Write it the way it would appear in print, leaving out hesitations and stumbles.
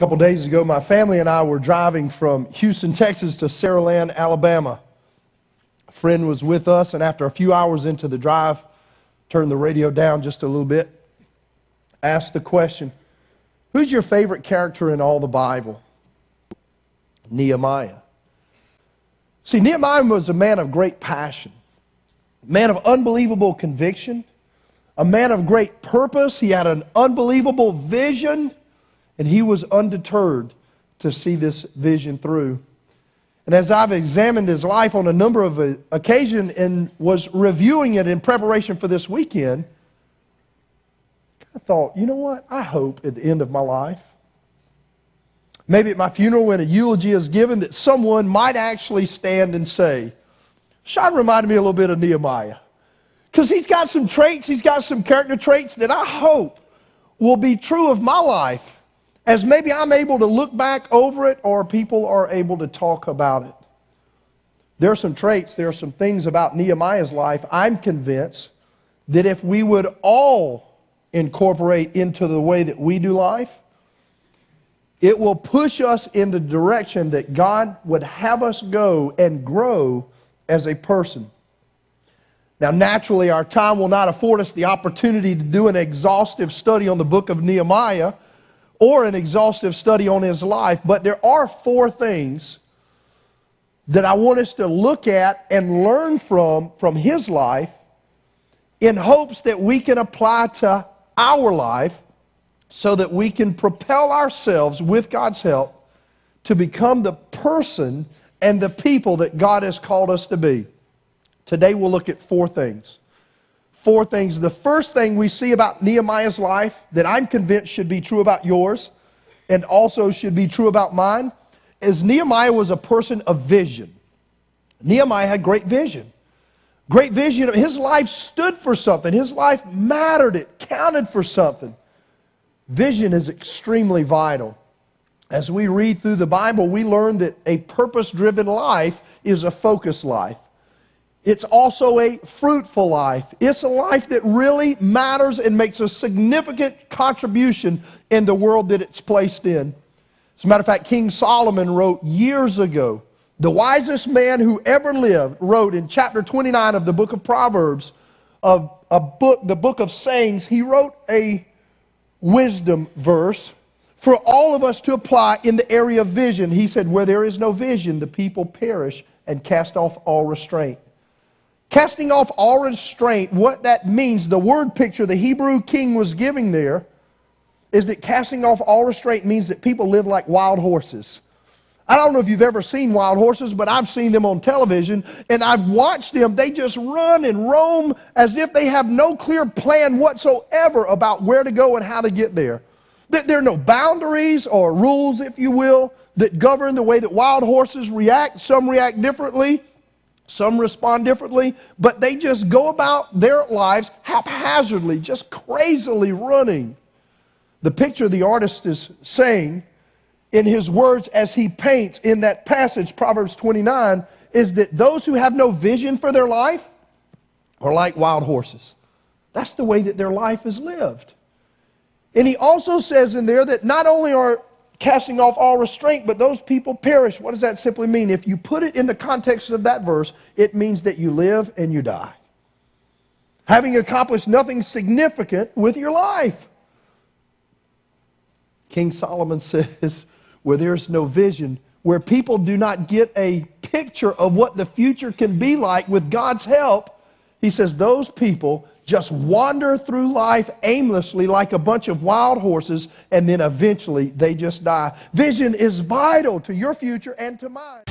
A couple days ago, my family and I were driving from Houston, Texas to Saraland, Alabama. A friend was with us, and after a few hours into the drive, turned the radio down just a little bit, asked the question, who's your favorite character in all the Bible? Nehemiah. See, Nehemiah was a man of great passion, a man of unbelievable conviction, a man of great purpose. He had an unbelievable vision, and he was undeterred to see this vision through. And as I've examined his life on a number of occasions and was reviewing it in preparation for this weekend, I thought, you know what? I hope at the end of my life, maybe at my funeral when a eulogy is given, that someone might actually stand and say, Sean reminded me a little bit of Nehemiah. Because he's got some traits, he's got some character traits that I hope will be true of my life, as maybe I'm able to look back over it or people are able to talk about it. There are some traits, there are some things about Nehemiah's life I'm convinced that if we would all incorporate into the way that we do life, it will push us in the direction that God would have us go and grow as a person. Now, naturally, our time will not afford us the opportunity to do an exhaustive study on the book of Nehemiah or an exhaustive study on his life, but there are four things that I want us to look at and learn from his life in hopes that we can apply to our life so that we can propel ourselves with God's help to become the person and the people that God has called us to be. Today we'll look at four things. Four things. The first thing we see about Nehemiah's life that I'm convinced should be true about yours and also should be true about mine is Nehemiah was a person of vision. Nehemiah had great vision. Great vision. His life stood for something. His life mattered. It counted for something. Vision is extremely vital. As we read through the Bible, we learn that a purpose-driven life is a focused life. It's also a fruitful life. It's a life that really matters and makes a significant contribution in the world that it's placed in. As a matter of fact, King Solomon wrote years ago, the wisest man who ever lived wrote in chapter 29 of the book of Proverbs, the book of sayings, he wrote a wisdom verse for all of us to apply in the area of vision. He said, where there is no vision, the people perish and cast off all restraint. Casting off all restraint, what that means, the word picture the Hebrew king was giving there, is that casting off all restraint means that people live like wild horses. I don't know if you've ever seen wild horses, but I've seen them on television, and I've watched them. They just run and roam as if they have no clear plan whatsoever about where to go and how to get there. There are no boundaries or rules, if you will, that govern the way that wild horses react. Some react differently. Some respond differently, but they just go about their lives haphazardly, just crazily running. The picture the artist is saying in his words as he paints in that passage, Proverbs 29, is that those who have no vision for their life are like wild horses. That's the way that their life is lived. And he also says in there that not only are casting off all restraint, but those people perish. What does that simply mean? If you put it in the context of that verse, it means that you live and you die, having accomplished nothing significant with your life. King Solomon says, where there's no vision, where people do not get a picture of what the future can be like with God's help, he says those people just wander through life aimlessly like a bunch of wild horses, and then eventually they just die. Vision is vital to your future and to mine.